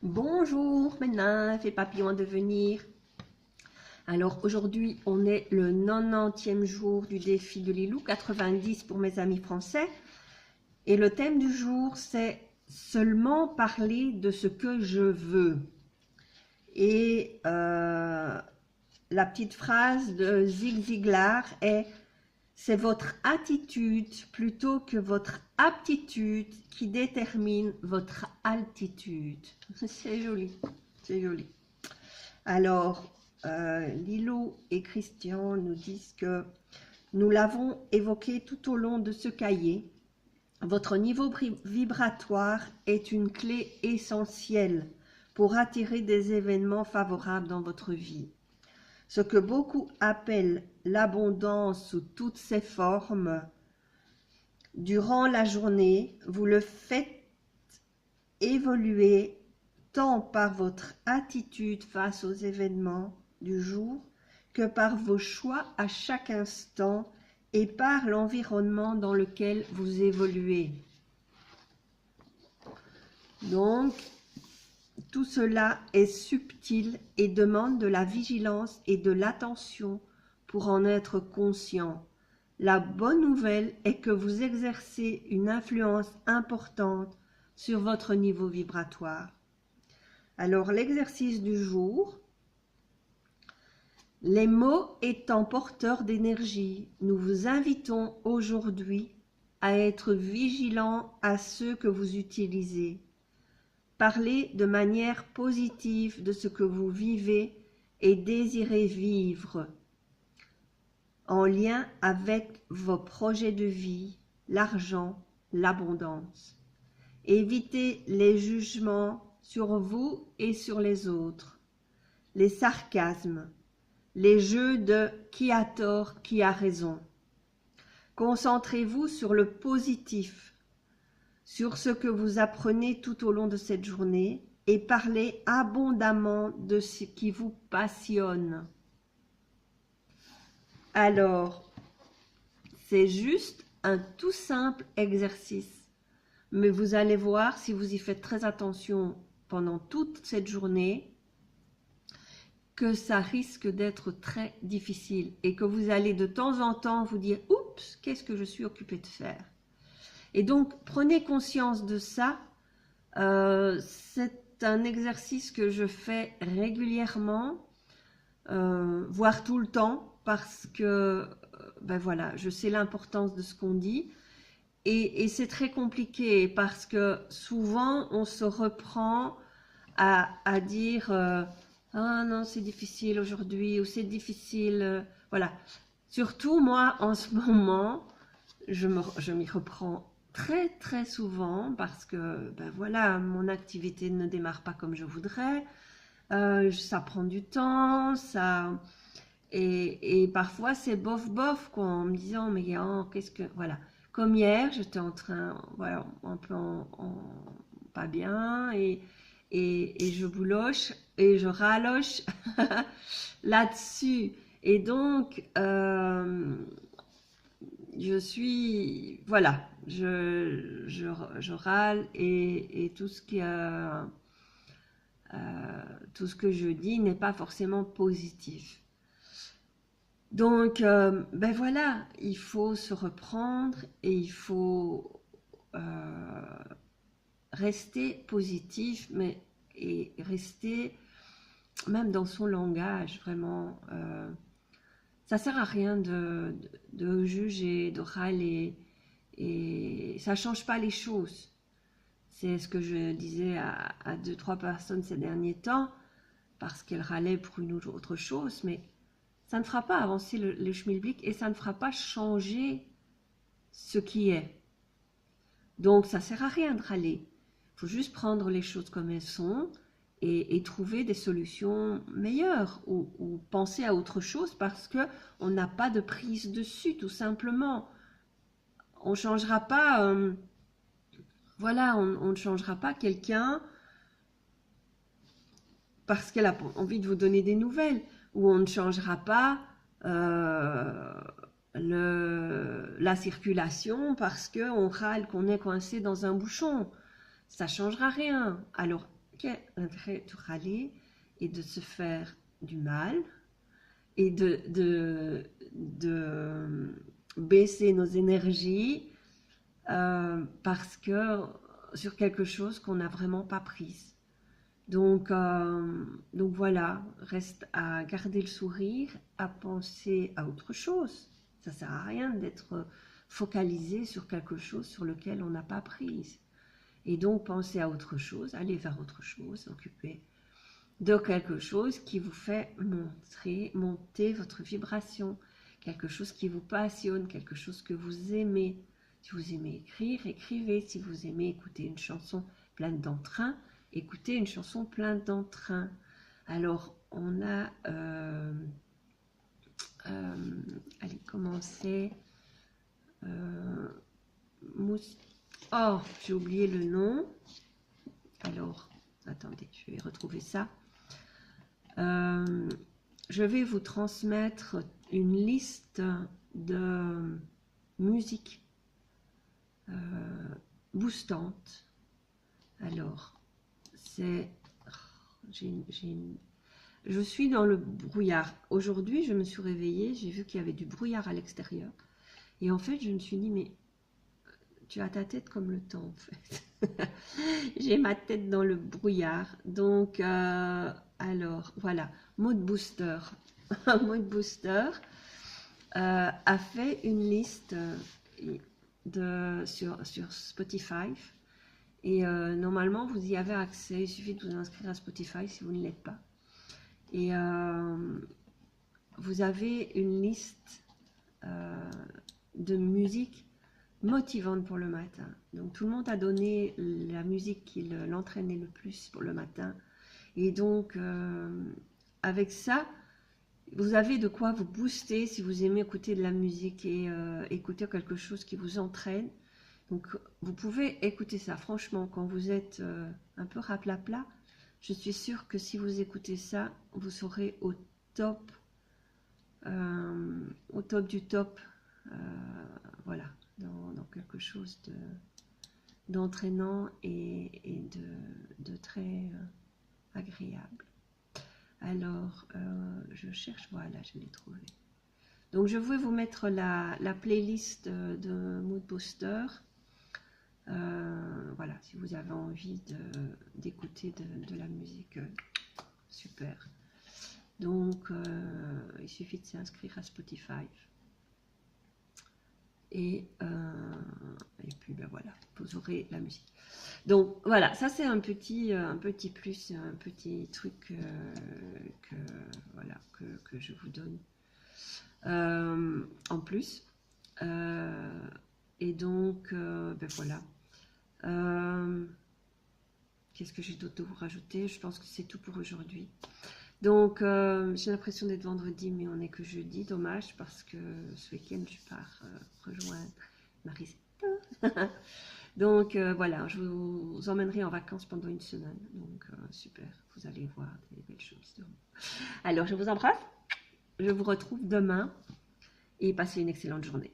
Bonjour, maintenant, fait papillon à devenir. Alors aujourd'hui, on est le 90e jour du défi de Lilou, 90 pour mes amis français. Et le thème du jour, c'est seulement parler de ce que je veux. Et la petite phrase de Zig Ziglar est: c'est votre attitude plutôt que votre aptitude qui détermine votre altitude. C'est joli, c'est joli. Alors, Lilo et Christian nous disent que nous l'avons évoqué tout au long de ce cahier. Votre niveau vibratoire est une clé essentielle pour attirer des événements favorables dans votre vie. Ce que beaucoup appellent l'abondance sous toutes ses formes, durant la journée, vous le faites évoluer tant par votre attitude face aux événements du jour que par vos choix à chaque instant et par l'environnement dans lequel vous évoluez. Donc, tout cela est subtil et demande de la vigilance et de l'attention pour en être conscient. La bonne nouvelle est que vous exercez une influence importante sur votre niveau vibratoire. Alors, l'exercice du jour: les mots étant porteurs d'énergie, nous vous invitons aujourd'hui à être vigilants à ceux que vous utilisez. Parlez de manière positive de ce que vous vivez et désirez vivre, en lien avec vos projets de vie, l'argent, l'abondance. Évitez les jugements sur vous et sur les autres, les sarcasmes, les jeux de qui a tort, qui a raison. Concentrez-vous sur le positif, sur ce que vous apprenez tout au long de cette journée et parlez abondamment de ce qui vous passionne. Alors, c'est juste un tout simple exercice, mais vous allez voir, si vous y faites très attention pendant toute cette journée, que ça risque d'être très difficile et que vous allez de temps en temps vous dire « Oups, qu'est-ce que je suis occupé de faire ?» Et donc, prenez conscience de ça. C'est un exercice que je fais régulièrement, voire tout le temps, parce que ben voilà, je sais l'importance de ce qu'on dit. Et c'est très compliqué parce que souvent, on se reprend à dire ah non, c'est difficile aujourd'hui, ou c'est difficile. Voilà. Surtout, moi, en ce moment, je m'y reprends très très souvent parce que ben voilà, mon activité ne démarre pas comme je voudrais, ça prend du temps, et parfois c'est bof bof quoi, en me disant mais oh, qu'est-ce que voilà, comme hier j'étais en train, voilà, un peu pas bien, et je bouloche et je raloche là-dessus, et donc je suis, voilà, je râle, et tout ce tout ce que je dis n'est pas forcément positif. Donc, ben voilà, il faut se reprendre et il faut rester positif, mais et rester même dans son langage, vraiment. Ça sert à rien de juger, de râler, et ça change pas les choses. C'est ce que je disais à 2-3 personnes ces derniers temps, parce qu'elles râlaient pour une ou autre chose, mais ça ne fera pas avancer le schmilblick et ça ne fera pas changer ce qui est. Donc ça sert à rien de râler. Il faut juste prendre les choses comme elles sont et trouver des solutions meilleures, ou penser à autre chose, parce qu'on n'a pas de prise dessus, tout simplement. On ne changera pas, voilà, on ne changera pas quelqu'un parce qu'elle a envie de vous donner des nouvelles, ou on ne changera pas la circulation parce qu'on râle qu'on est coincé dans un bouchon. Ça ne changera rien. Alors, quel intérêt de râler et de se faire du mal et de baisser nos énergies parce que sur quelque chose qu'on n'a vraiment pas prise. Donc voilà, reste à garder le sourire, à penser à autre chose. Ça ne sert à rien d'être focalisé sur quelque chose sur lequel on n'a pas prise. Et donc penser à autre chose, aller vers autre chose, occuper de quelque chose qui vous fait monter votre vibration, quelque chose qui vous passionne, quelque chose que vous aimez. Si vous aimez écrire, écrivez. Si vous aimez écouter une chanson pleine d'entrain, écoutez une chanson pleine d'entrain. Alors, on a... allez, commencer. Oh, j'ai oublié le nom. Alors, attendez, je vais retrouver ça. Je vais vous transmettre une liste de musique boostante. Alors, c'est... Je suis dans le brouillard. Aujourd'hui, je me suis réveillée, j'ai vu qu'il y avait du brouillard à l'extérieur. Et en fait, je me suis dit, mais tu as ta tête comme le temps, en fait. J'ai ma tête dans le brouillard. Donc, alors, voilà. Mood Booster. Mood Booster a fait une liste sur Spotify. Et normalement, vous y avez accès. Il suffit de vous inscrire à Spotify si vous ne l'êtes pas. Et vous avez une liste de musique motivante pour le matin. Donc tout le monde a donné la musique qui l'entraînait le plus pour le matin. Et donc avec ça, vous avez de quoi vous booster si vous aimez écouter de la musique et écouter quelque chose qui vous entraîne. Donc vous pouvez écouter ça. Franchement, quand vous êtes un peu raplapla, je suis sûre que si vous écoutez ça, vous serez au top du top. Voilà. Dans quelque chose d'entraînant et de très agréable. Alors, je cherche, voilà, je l'ai trouvé. Donc, je vais vous mettre la playlist de Mood Booster. Voilà, si vous avez envie d'écouter de la musique, super. Donc, il suffit de s'inscrire à Spotify. Et puis ben voilà, vous aurez la musique. Donc voilà, ça c'est un petit plus, un petit truc que je vous donne en plus. Et donc ben voilà. Qu'est-ce que j'ai d'autre de vous rajouter? Je pense que c'est tout pour aujourd'hui. Donc, j'ai l'impression d'être vendredi, mais on n'est que jeudi. Dommage, parce que ce week-end, je pars rejoindre Marisette. Donc, voilà, je vous emmènerai en vacances pendant une semaine. Donc, super, vous allez voir des belles choses. Alors, je vous embrasse. Je vous retrouve demain et passez une excellente journée.